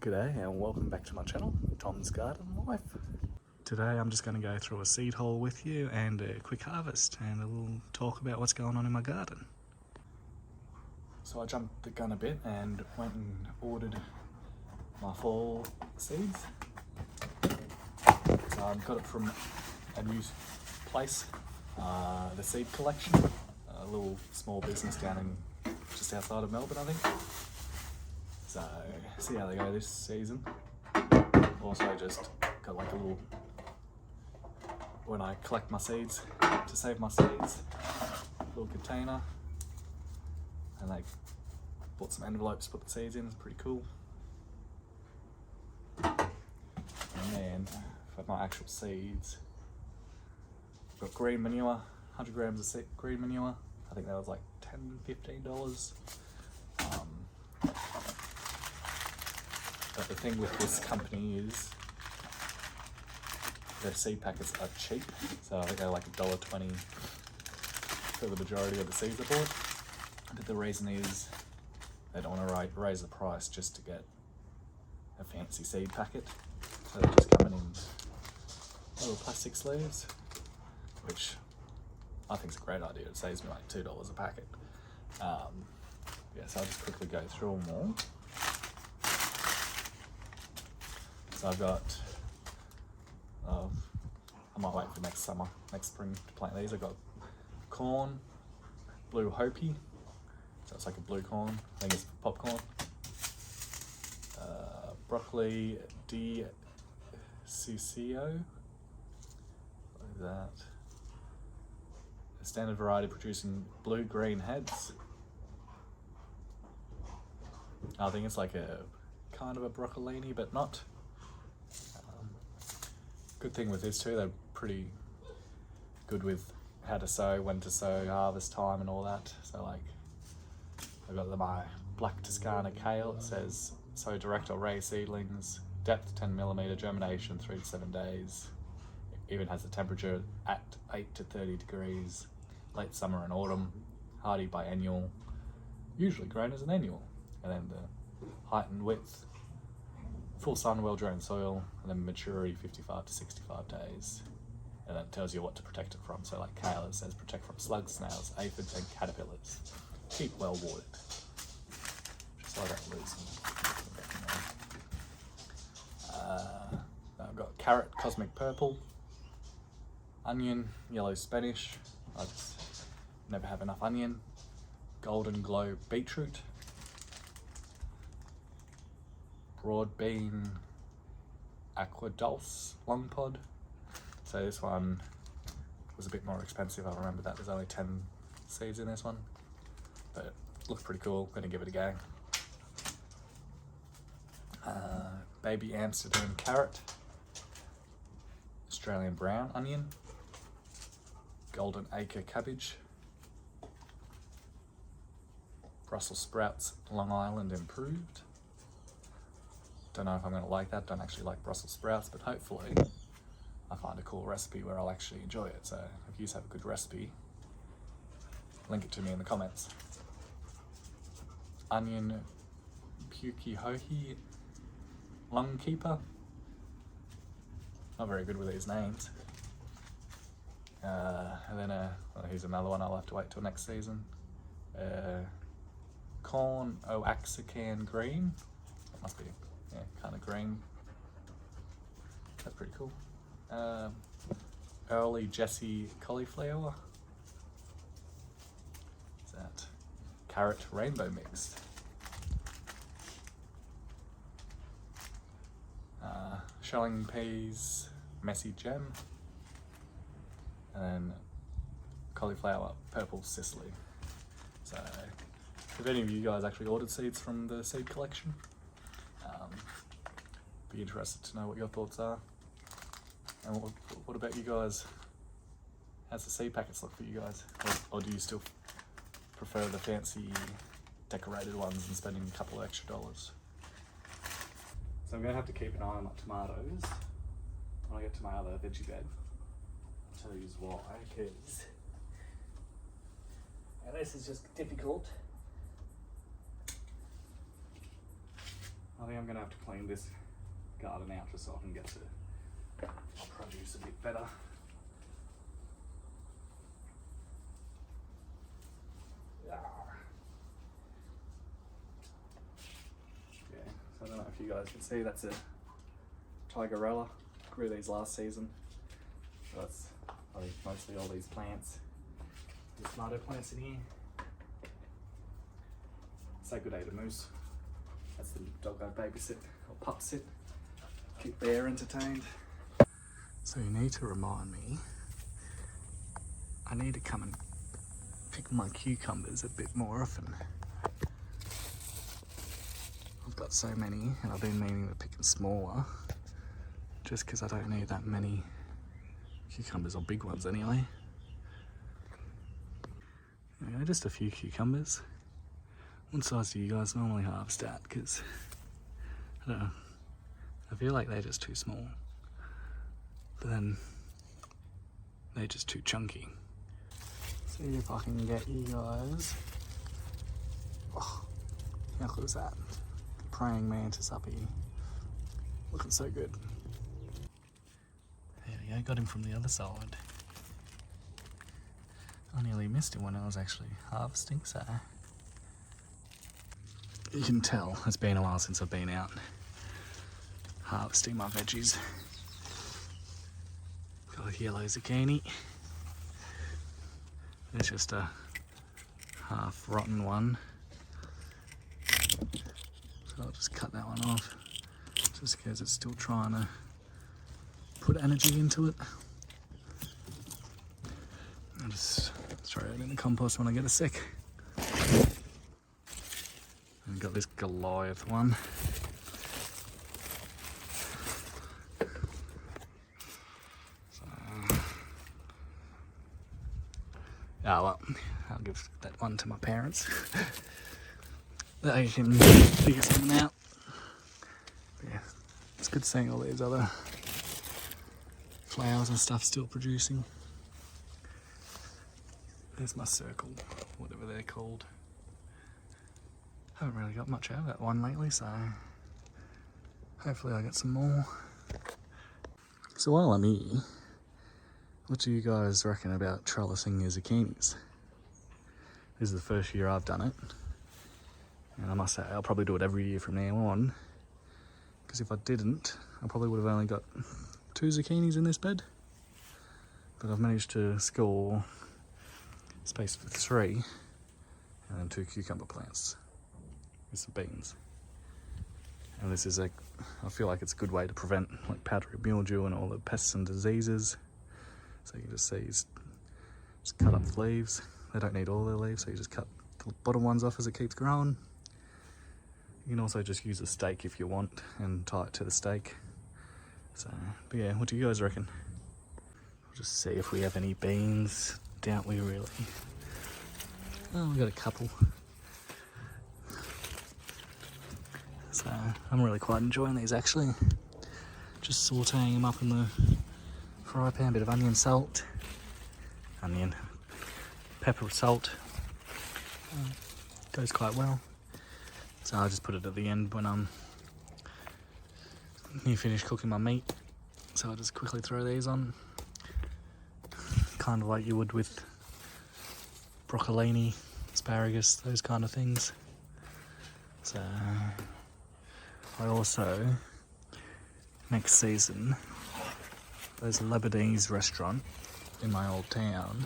G'day and welcome back to my channel, Tom's Garden Life. Today I'm just going to go through a seed haul with you and a quick harvest and a little talk about what's going on in my garden. So I jumped the gun a bit and went and ordered my fall seeds. So I've got it from a new place, the Seed Collection, a little small business down in just outside of Melbourne, I think. So, see how they go this season. Also just got like a little, when I collect my seeds, to save my seeds, little container. And they bought some envelopes, put the seeds in, it's pretty cool. And then, for my actual seeds, I've got green manure, 100 grams of green manure. I think that was like $10–15. But the thing with this company is their seed packets are cheap, so I think they're like $1.20 for the majority of the seeds I bought. But the reason is they don't want to raise the price just to get a fancy seed packet, so they're just coming in little plastic sleeves, which I think is a great idea. It saves me like $2 a packet. Yeah, so I'll just quickly go through them all. So I've got, I might wait for next spring to plant these. I've got corn, blue Hopi, so it's like a blue corn, I think it's popcorn. Broccoli di Ciccio, what is that? A standard variety producing blue-green heads. I think it's like a kind of a broccolini, but not. Good thing with this too, they're pretty good with how to sow, when to sow, harvest time and all that. So like, I've got my black Toscana kale. It says sow direct or raised seedlings, depth 10mm, germination 3 to 7 days. It even has the temperature at 8 to 30 degrees, late summer and autumn, hardy biennial, usually grown as an annual. And then the height and width, full sun, well-drained soil, and then maturity 55 to 65 days. And then it tells you what to protect it from. So like kale, it says protect from slugs, snails, aphids, and caterpillars. Keep well watered. Just so I don't lose them. I've got carrot, cosmic purple, onion, yellow Spanish. I just never have enough onion. Golden glow beetroot. Broad bean aqua dulce long pod. So this one was a bit more expensive. I remember that there's only 10 seeds in this one, but it looks pretty cool. Gonna give it a go. Baby Amsterdam carrot, Australian brown onion, golden acre cabbage, Brussels sprouts Long Island improved. Don't know if I'm going to like that. Don't actually like Brussels sprouts, but hopefully I find a cool recipe where I'll actually enjoy it. So if you have a good recipe, link it to me in the comments. Onion Pukehoe Lung Keeper. Not very good with these names. And then well, here's another one. I'll have to wait till next season. Corn Oaxacan green. That must be, yeah, kind of green. That's pretty cool. Early Jesse cauliflower. What's that? Carrot rainbow mix. Shelling peas messy gem. And then cauliflower purple Sicily. So if any of you guys actually ordered seeds from the Seed Collection, be interested to know what your thoughts are. And what about you guys? How's the seed packets look for you guys? Or do you still prefer the fancy decorated ones and spending a couple of extra dollars? So I'm going to have to keep an eye on my tomatoes when I get to my other veggie bed. I'll tell you why, because this is just difficult. I think I'm going to have to clean this garden out just so I can get to produce a bit better. Yeah, so I don't know if you guys can see, that's a Tigerella. Grew these last season. So that's, I think, mostly all these plants. There's tomato plants in here. Say good day to Moose. That's the dog I babysit, or pup sit. Keep Bear entertained. So you need to remind me, I need to come and pick my cucumbers a bit more often. I've got so many and I've been meaning to pick them smaller, just because I don't need that many cucumbers, or big ones anyway. Yeah, just a few cucumbers. What size do you guys normally harvest at? Because, I don't know, I feel like they're just too small. But then, they're just too chunky. See if I can get you guys. Oh, how good is that? Praying mantis up here. Looking so good. There we go, got him from the other side. I nearly missed him when I was actually harvesting, so you can tell it's been a while since I've been out harvesting my veggies. Got a yellow zucchini. There's just a half rotten one. So I'll just cut that one off, just because it's still trying to put energy into it. I'll just throw it in the compost when I get a sec. And got this Goliath one. So, well, I'll give that one to my parents. They can figure something out. But yeah, it's good seeing all these other flowers and stuff still producing. There's my circle, whatever they're called. Haven't really got much out of that one lately, so hopefully I get some more. So while I'm here, what do you guys reckon about trellising your zucchinis? This is the first year I've done it, and I must say I'll probably do it every year from now on, because if I didn't, I probably would have only got 2 zucchinis in this bed, but I've managed to score space for 3 and then 2 cucumber plants with some beans. And this is I feel like it's a good way to prevent like powdery mildew and all the pests and diseases. So you can just see, just cut up the leaves. They don't need all their leaves, so you just cut the bottom ones off as it keeps growing. You can also just use a stake if you want and tie it to the stake. So, but yeah, what do you guys reckon? We'll just see if we have any beans. Doubt we really. Oh, we got a couple. So I'm really quite enjoying these actually. Just sauteing them up in the fry pan, bit of onion, salt, pepper, salt. Goes quite well. So I'll just put it at the end when I'm near finished cooking my meat. So I'll just quickly throw these on, kind of like you would with broccolini, asparagus, those kind of things. So I also, next season, there's a Lebanese restaurant in my old town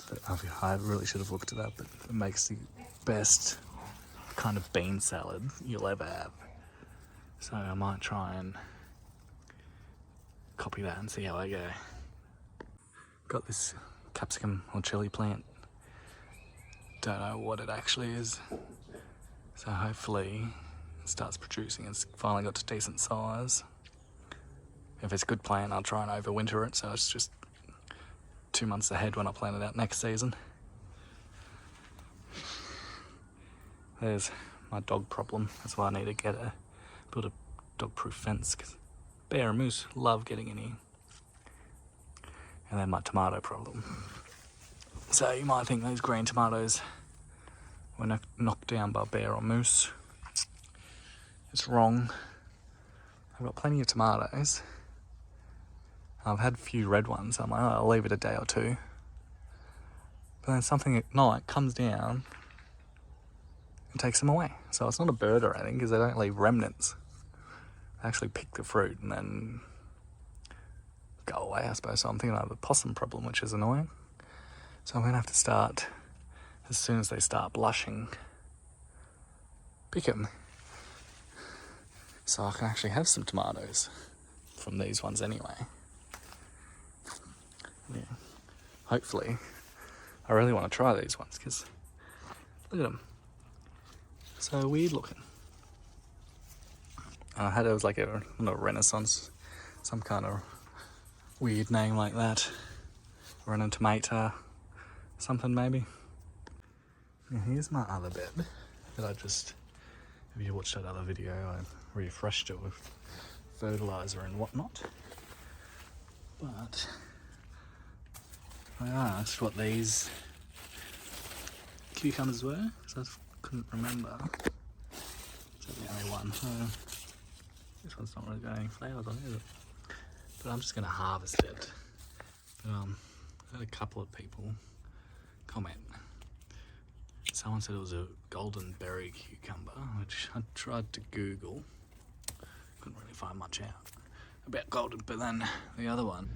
that I really should have looked it up, but it makes the best kind of bean salad you'll ever have. So I might try and copy that and see how I go. Got this capsicum or chili plant. Don't know what it actually is. So hopefully it starts producing. It's finally got to decent size. If it's a good plant, I'll try and overwinter it, so it's just 2 months ahead when I plant it out next season. There's my dog problem. That's why I need to build a dog-proof fence, because Bear and Moose love getting in here. And then my tomato problem. So you might think those green tomatoes were knocked down by Bear or Moose. it's wrong. I've got plenty of tomatoes. I've had a few red ones, so I'm like, oh, I'll leave it a day or two. But then something at night comes down and takes them away. So it's not a bird or anything, because they don't leave remnants. They actually pick the fruit and then go away, I suppose. So I'm thinking I have a possum problem, which is annoying. So I'm going to have to start, as soon as they start blushing, pick them. So I can actually have some tomatoes from these ones anyway. Yeah. Hopefully. I really want to try these ones, because look at them. So weird looking. I had it was like a Renaissance, some kind of weird name like that. Tomato, something maybe. And here's my other bed that I just, if you watched that other video, I refreshed it with fertilizer and whatnot. But I asked what these cucumbers were, because I couldn't remember. It's the only one. This one's not really got any flowers on it, is it? But I'm just going to harvest it. But, I had a couple of people comment. Someone said it was a golden berry cucumber, which I tried to Google. Couldn't really find much out about golden, but then the other one,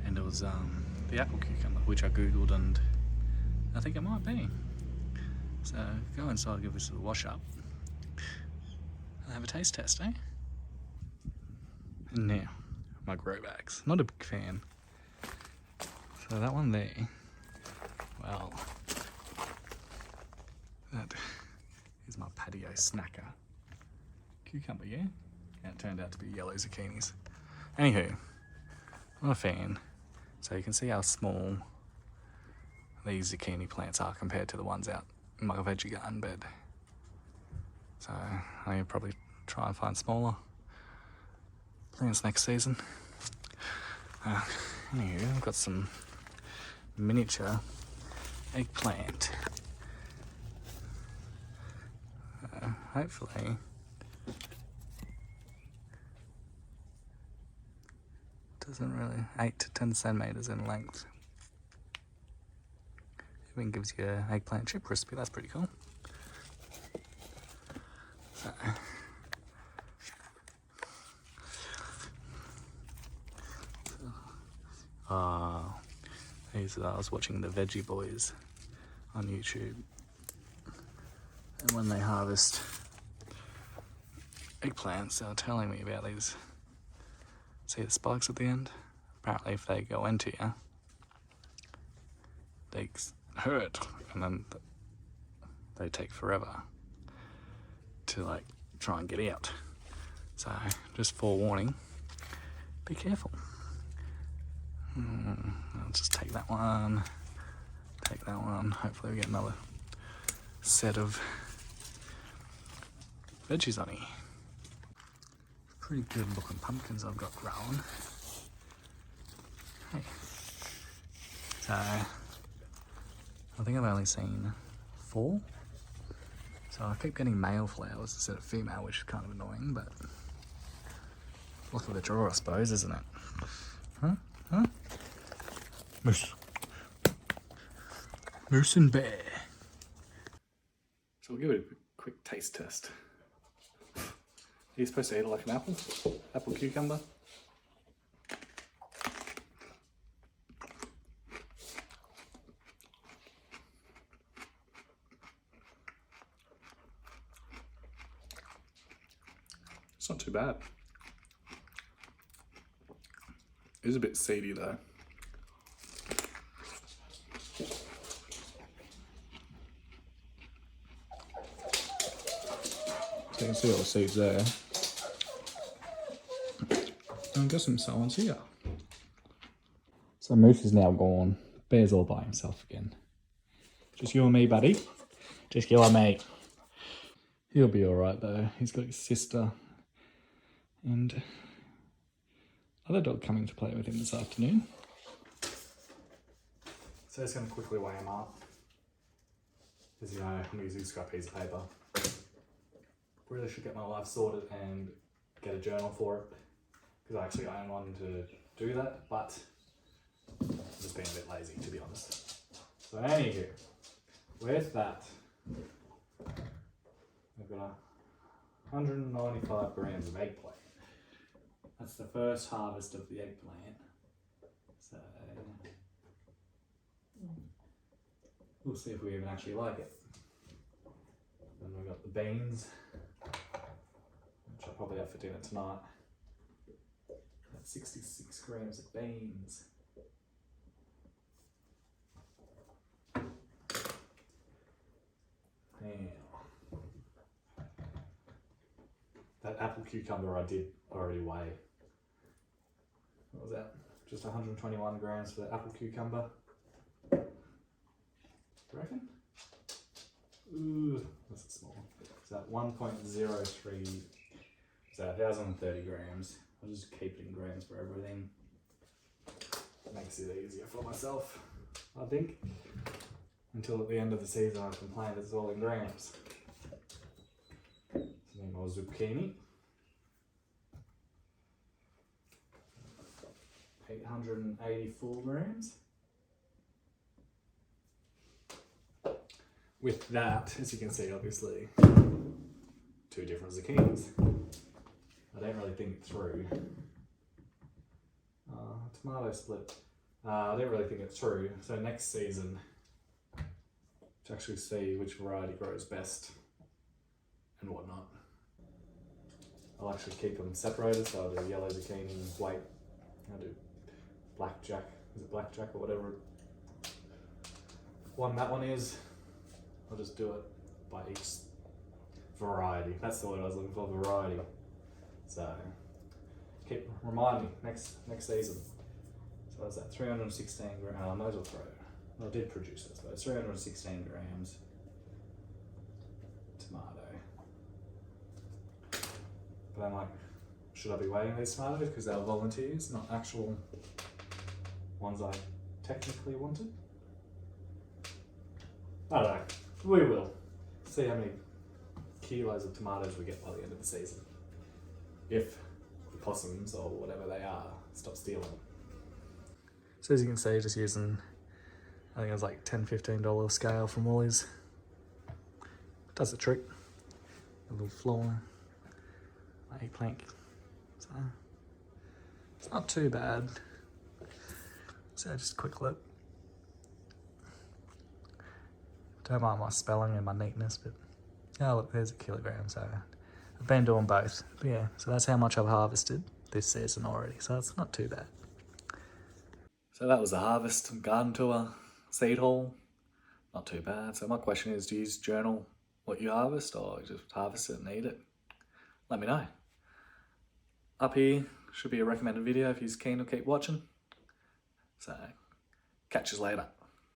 and it was the apple cucumber, which I Googled, and I think it might be. So go inside, give this a wash up, and have a taste test, eh? And now, my grow bags. Not a big fan. So that one there, well, that is my patio snacker. Cucumber, yeah? And it turned out to be yellow zucchinis. Anywho, not a fan. So you can see how small these zucchini plants are compared to the ones out in my veggie garden bed. So I need to probably try and find smaller plants next season. Anywho, I've got some miniature eggplant. Hopefully doesn't really 8 to 10 centimeters in length. Even gives you an eggplant chip recipe. That's pretty cool. So, I was watching the Veggie Boys on YouTube, and when they harvest eggplants, they were telling me about these. See the spikes at the end? Apparently if they go into you, they hurt, and then they take forever to like try and get out. So just forewarning, be careful. I'll just take that one, hopefully we get another set of veggies on here. Pretty good looking pumpkins I've got growing. Hey. So, I think I've only seen 4. So I keep getting male flowers instead of female, which is kind of annoying, but luck of the draw, I suppose, isn't it? Huh? Moose. Moose and bear. So we'll give it a quick taste test. Are you supposed to eat it like an apple? Apple cucumber? It's not too bad. It is a bit seedy though. So you can see all the seeds there. And I got some someone's here. So Moose is now gone. Bear's all by himself again. Just you and me, buddy. Just you and me. He'll be alright though. He's got his sister and other dog coming to play with him this afternoon. So just going to quickly weigh him up. As you know, I'm using a scrap piece of paper. really should get my life sorted and get a journal for it, because I actually own one to do that, but I'm just being a bit lazy, to be honest. So anywho, with that, I've got 195 grams of eggplant. That's the first harvest of the eggplant. So we'll see if we even actually like it. Then we've got the beans, which I'll probably have for dinner tonight. That's 66 grams of beans. Now, that apple cucumber I did already weigh. What was that? Just 121 grams for the apple cucumber. Do you reckon? Ooh, that's a small one. So that 1.03, so 1,030 grams. I'll just keep it in grams for everything. Makes it easier for myself, I think. Until at the end of the season I complain that it's all in grams. So then more zucchini. 884 grams. With that, as you can see, obviously, two different zucchinis. I don't really think it through. Tomato split. I don't really think it through. So next season, to actually see which variety grows best and whatnot, I'll actually keep them separated. So I'll do yellow zucchini, white. I'll do blackjack. Is it blackjack or whatever one that one is? I'll just do it by each variety. That's the word I was looking for, variety. So remind me next season. So that's that 316 grams. I might as well throw it. I did produce this, but it's 316 grams tomato. But I'm like, should I be weighing these tomatoes because they're volunteers, not actual ones I technically wanted? I don't know. We will see how many kilos of tomatoes we get by the end of the season. If the possums or whatever they are stop stealing. So as you can see, just using, I think it was like $10-15 scale from Woolies. Does the trick. A little flour, my eggplant. So it's not too bad. So just a quick look. Don't mind my spelling and my neatness, but oh look, there's a kilogram. So I've been doing both. But yeah, so that's how much I've harvested this season already. So it's not too bad. So that was the harvest, garden tour, seed haul. Not too bad. So my question is, do you journal what you harvest or just harvest it and eat it? Let me know. Up here should be a recommended video if you're keen to keep watching. So catch you later.